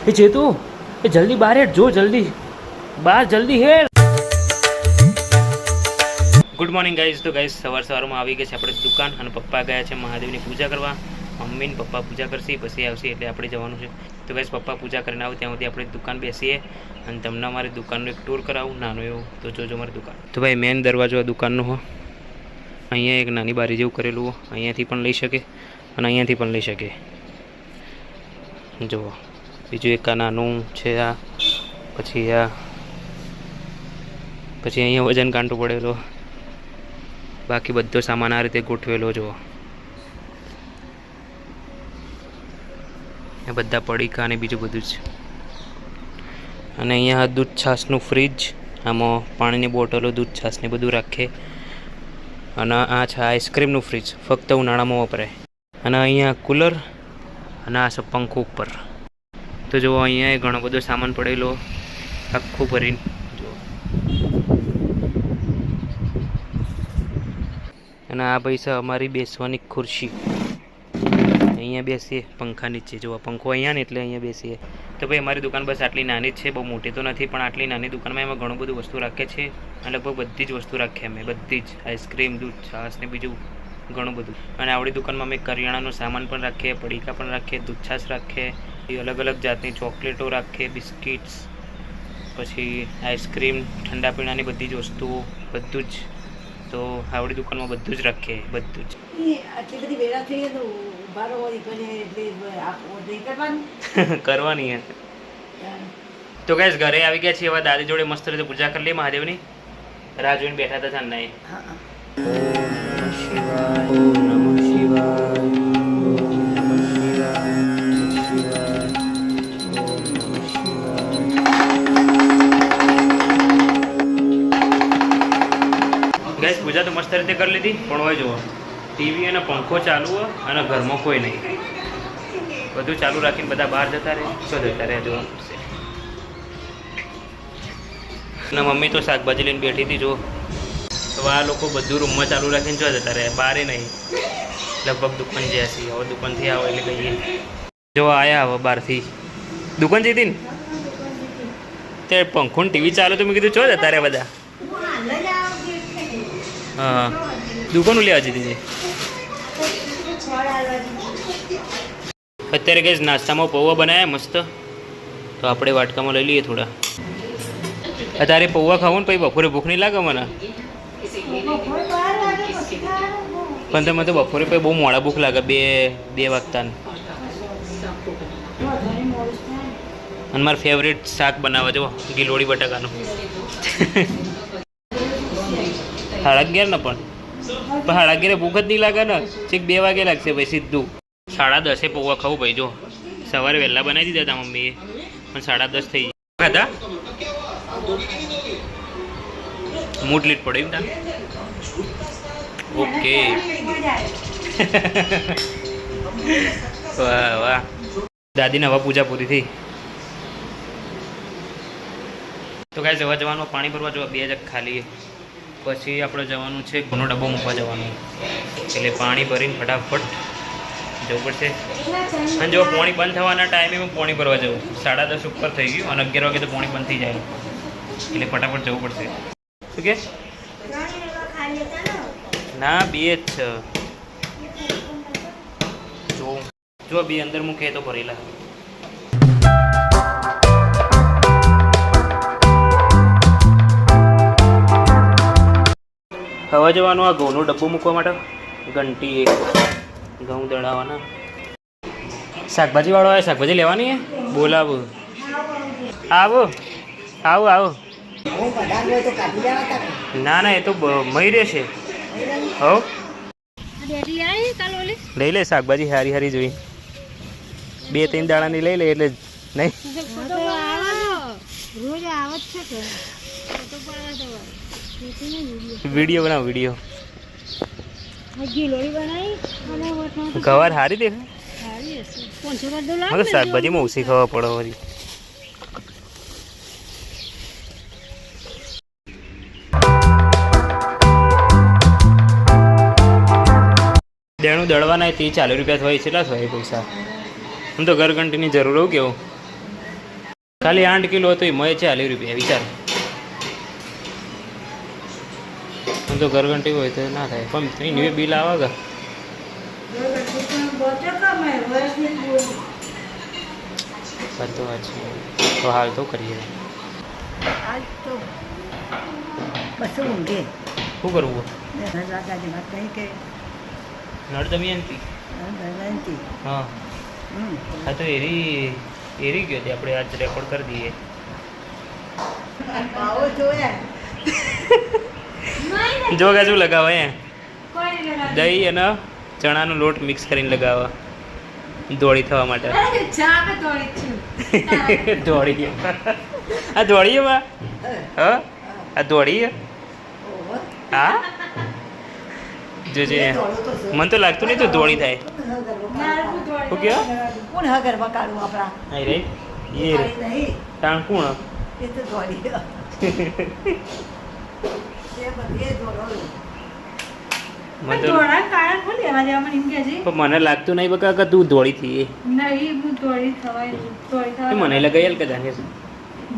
એ જેતુ એ જલ્દી બહાર હેડ, જો જલ્દી બહાર જલ્દી હેડ. Good morning guys. તો ગાઈઝ સવારમાં આવી ગયા છે આપણે દુકાન અને પપ્પા ગયા છે મહાદેવની પૂજા કરવા. મમ્મી ને પપ્પા પૂજા કરશે પછી આવશે એટલે આપણે જવાનું છે. તો ગાઈઝ પપ્પા પૂજા કરીને આવું ત્યાં સુધી આપણે દુકાન બેસીએ અને તમને અમારી દુકાનનો એક ટૂર કરાવું નાનો એવું. તો જોજો અમારી દુકાન. તો ભાઈ મેન દરવાજો આ દુકાનનો હો. અહીંયા એક નાની બારી જેવું કરેલું હો. અહીંયાથી પણ લઈ શકે અને અહીંયાથી પણ લઈ શકે. જુઓ બીજું એક આ નાનું છે આ, પછી અહીંયા વજન કાંટો પડેલો. બાકી બધો સામાન આ રીતે ગોઠવેલો જુઓ. એ બધા પડીકા અને બીજું બધું જ. અને અહીંયા દૂધ છાશનું ફ્રીજ, આમાં પાણીની બોટલો દૂધ છાશને બધું રાખે. અને આ છે આઈસ્ક્રીમનું ફ્રીજ, ફક્ત ઉનાળામાં વપરાય. અને અહીંયા કુલર અને આ છે પંખો ઉપર. તો જુઓ અહીંયા ઘણો બધો સામાન પડેલો આખું ભરીને જુઓ. અને આ ભાઈ છે અમારી બેસવાની ખુરશી. અહીંયા બેસીએ પંખા નીચે. જુઓ પંખો અહીંયા ને એટલે અહીંયા બેસીએ. તો ભાઈ અમારી દુકાન બસ આટલી નાની જ છે, બહુ મોટી તો નથી, પણ આટલી નાની દુકાનમાં એમાં ઘણું બધું વસ્તુ રાખે છે. અને લગભગ બધી જ વસ્તુ રાખીએ અમે, બધી જ આઈસ્ક્રીમ, દૂધ, છાશ ને બીજું ઘણું બધું. અને આવડી દુકાનમાં અમે કરિયાણાનો સામાન પણ રાખીએ, પડીકા પણ રાખીએ, દૂધ છાશ રાખીએ, અલગ અલગ જાતની ચોકલેટો રાખીએ, બિસ્કિટ્સ, પછી આઈસ્ક્રીમ, ઠંડા પીણાની બધી જ વસ્તુઓ, બધું જ. તો આવડી દુકાનમાં બધું જ રાખીએ, બધું જ. આટલી બધી વેરા થઈ તો કરવાની હે. તો ગાઈસ ઘરે આવી ગયા છીએ. હવે દાદી જોડે મસ્ત રીતે પૂજા કરી લઈએ મહાદેવની. રાહ જોઈને બેઠા હતા ચાંદના. ગાઈસ પૂજા તો મસ્ત રીતે કરી લીધી, પણ હોય જુઓ ટીવી અને પંખો ચાલુ હોય અને ઘરમાં કોઈ નહીં. બધું ચાલુ રાખીને બધા બહાર જતા રહે. શું જતા રહે જોવા પડશે. અને મમ્મી તો શાકભાજી લઈને બેઠી હતી જો. તો આ લોકો બધું રૂમમાં ચાલુ રાખીને જો જતા રહે, બહારે નહીં. લગભગ દુકાન જ્યાં છીએ. હવે દુકાનથી આવો એટલે કહીએ જો આવ્યા. હવે બહારથી દુકાન જતી ને તે પંખો ને ટીવી ચાલુ તો મેં કીધું ચો જતા રહે બધા. હા દુકાન લેવા જતી હતી. અત્યારે કઈ નાસ્તામાં પૌવા બનાવ્યા મસ્ત. તો આપણે વાટકામાં લઈ લઈએ થોડા. અત્યારે પૌવા ખાવું ને પછી બપોરે ભૂખ નહીં લાગે મને. પણ તમે તો બપોરે પછી બહુ મોડા ભૂખ લાગે, બે વાગતાને. અને મારું ફેવરેટ શાક બનાવવા જો ગિલોડી બટાકાનું. 11:30 ને પણ 11:30 ભૂખ જ નહીં લાગે ને. છેક 2 વાગે લાગશે ભાઈ સીધું. 10:30 પૌવા ખાવું ભાઈ જો. સવારે વહેલા બનાવી દીધા હતા મમ્મીએ, પણ 10:30 થઈ ગયા ખાધા. મૂડ લીટ પડે એમ તા. ઓકે વાહ વાહ. દાદીને હવે પૂજા પૂરી થઈ. તો કાંઈ જવા જવાનું પાણી ભરવા જવા 2 જગ ખાલી. પછી આપણે જવાનું છે ઘઉંનો ડબ્બો મૂકવા જવાનું. એટલે પાણી ભરીને ફટાફટ જવું પડશે. અને જો પાણી બંધ થવાના ટાઈમે હું પાણી ભરવા જવું. 10:30 ઉપર થઈ ગયું અને 11 વાગે તો પાણી બંધ થઈ જાય. એટલે ફટાફટ જવું પડશે. શું કે ના 2 જ છે. જો 2 અંદર મૂકે તો ભરેલા. હવા જવાનું આ ઘઉંનો ડબ્બો મૂકવા માટે. ઘંટી એક ઘઉં દળાવવાના. શાકભાજી વાળો આવે, શાકભાજી લેવાની હે. બોલાવો. આવો આવો આવો. ના ના એ તો મહી રહેશે. હો લઈ લે શાકભાજી હારી હારી જોઈ. 2-3 દાડાની લઈ લે એટલે નહીં. વિડીયો બનાવ વિડીયો. ગવાર હારી દેખાય. શાકભાજીમાં ઓછી ખાવા પડે વળી. દેણું દળવાના 30-40 રૂપિયા થાય. કેટલા થાય પૈસા? હું તો ઘર ઘંટીની જરૂર હોઉં કેવું ખાલી 8 કિલો હતો એ મળે 40 રૂપિયા વિચાર. હું તો ઘરઘંટી હોય તો ના થાય પણ 3 બિલ આવે કે બધું વાત છે તો હાલ તો કરીએ. આજ તો બસ ઊંઘે શું કરવું રાજાની વાત નહીં કે નળ દમયંતી દમયંતી. હા હા તો એરી ગયો તે આપણે આજ રેકોર્ડ કરી દઈએ. ભાવો જોયા જોગા શું લગાવે દહીં અને ચણાનો લોટ મિક્સ કરીને લગાવવા દોડી થવા માટે. દોડી આ દોડીએ બા હા આ દોડીએ હા જોજે મને તો લાગતું નહીં તો દોડી થાય. શું કહો કોણ હા ઘરમાં કાઢું આપણા હા રે એ રે નહીં તાણ કોણ એ તો દોડી એ બધી દોડો. મને તો પણ મને લાગતું નહીં બકા કે તું દોડી થી મને લગાઈ કે જાણે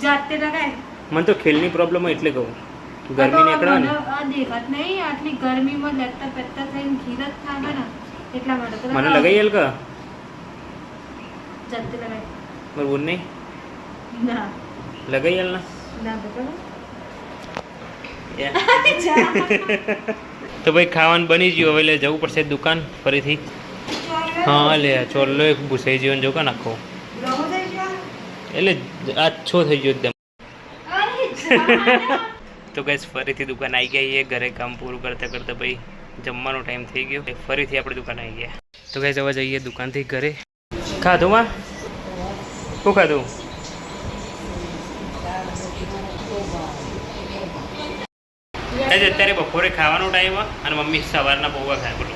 જાતે લગાય મને તો ખેલની પ્રોબ્લેમ હોય એટલે કહું ગરમી નીકળે ને આ દેખાત નહીં આટલી ગરમીમાં લેતા પેતા થઈને ખીર જ થાય ને એટલા માટે તો મને લગાઈ કે જાતે લગાય બરોબર નહીં ના લગાઈ ના ના બરાબર તો ભાઈ ખાવાનું બની ગયું હવે લે જવું પડશે દુકાન ફરીથી. હા લે ચોલ્લો એક ભૂસાઈ જીવન જો કે નાખો એટલે આછો થઈ ગયો એકદમ. તો ગઈશ ફરીથી દુકાન આવી ગઈ એ ઘરે કામ પૂરું કરતાં કરતાં ભાઈ જમવાનો ટાઈમ થઈ ગયો ફરીથી આપણે દુકાન આવી ગયા. તો ગઈશ હવે જઈએ દુકાનથી ઘરે. ખાધું માં શું ખાધું અત્યારે બપોરે ખાવાનો ટાઈમ અને મમ્મી સવારના પૌવા ખાય બોલો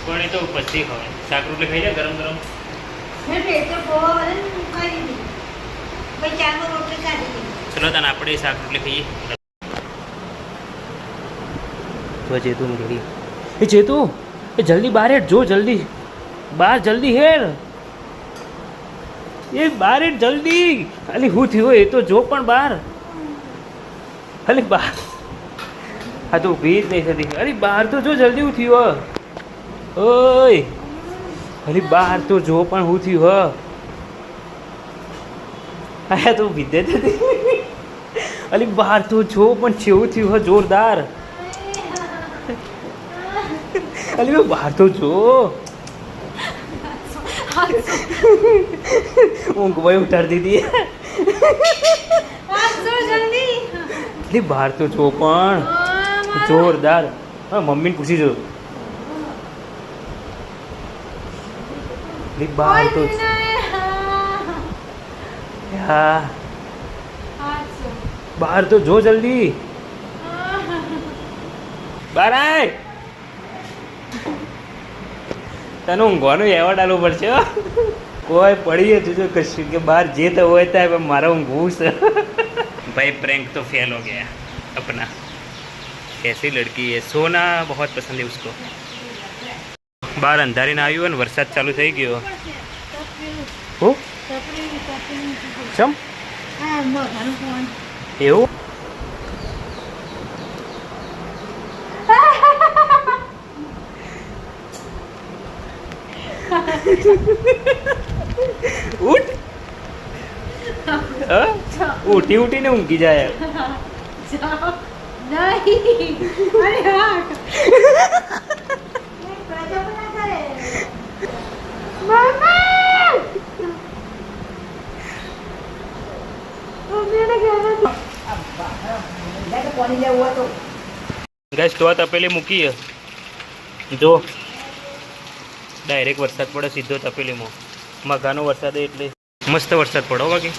પણ એ તો પછી ખવાય શાક રોટલી ખાઈ જાય ગરમ ગરમ. ચલો તને આપણે શાક રોટલી ખાઈએ. તો જેતું ઘડી એ જેતું એ જલ્દી બહાર હેઠ જો જલ્દી બહાર જલ્દી હેર એ બહાર હેઠ જલ્દી અલી હું થયું એ તો જો પણ બહાર અલી બહાર હા તો ઊભી જ નહીં થતી. અરે બહાર તો જો જલ્દી હું થયું ઓય અરે બહાર તો જો પણ હું થયું હા તો વિદ્ય થતી અલી બહાર તો જો પણ છેવું થયું જોરદાર અલી બહાર તો જો ઊંઘ ભાઈ ઉતારી દીધી બહાર તો જો પણ જોરદાર. હા મમ્મીને પૂછી જો બહાર તો હા બહાર તો જો જલ્દી બહાર આય તને ઊંઘવાનું એવોર્ડ આલવું પડશે કોઈ પડીએ જોજો કશું કે બહાર જે તો હોય થાય પણ મારા ઊંઘવું છે. भाई प्रैंक तो फेल हो गया अपना. कैसी लड़की है सोना बहुत पसंद है उसको. બહાર અંધારીને આવ્યું અને વરસાદ ચાલુ થઈ ગયો. હું ચમ એવું ઉઠ ઉઠી ઉઠીને ઊંઘી જાય. ગેસ તો તપેલી મૂકી જો ડાયરેક્ટ વરસાદ પડે સીધો તપેલીમાં. મઘાનો વરસાદ એટલે મસ્ત વરસાદ પડો બાકી.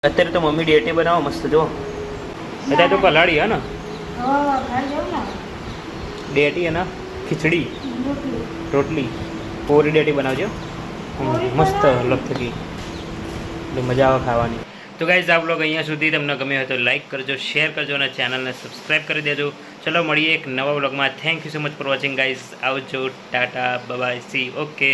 અત્યારે તો મમ્મી ડેટી બનાવો મસ્ત જો. અત્યારે તો પલાળી હે ને ડેટી અને ખીચડી રોટલી કોરી ડેટી બનાવજો મસ્ત અલગ થકી એટલે મજા આવે ખાવાની. તો ગાઈઝ આ બ્લોગ અહીંયા સુધી તમને ગમ્યો હોય તો લાઈક કરજો શેર કરજો અને ચેનલને સબસ્ક્રાઈબ કરી દેજો. ચલો મળીએ એક નવા બ્લોગમાં. Thank you so much for watching guys. આવજો ટાટા બાય સી ઓકે.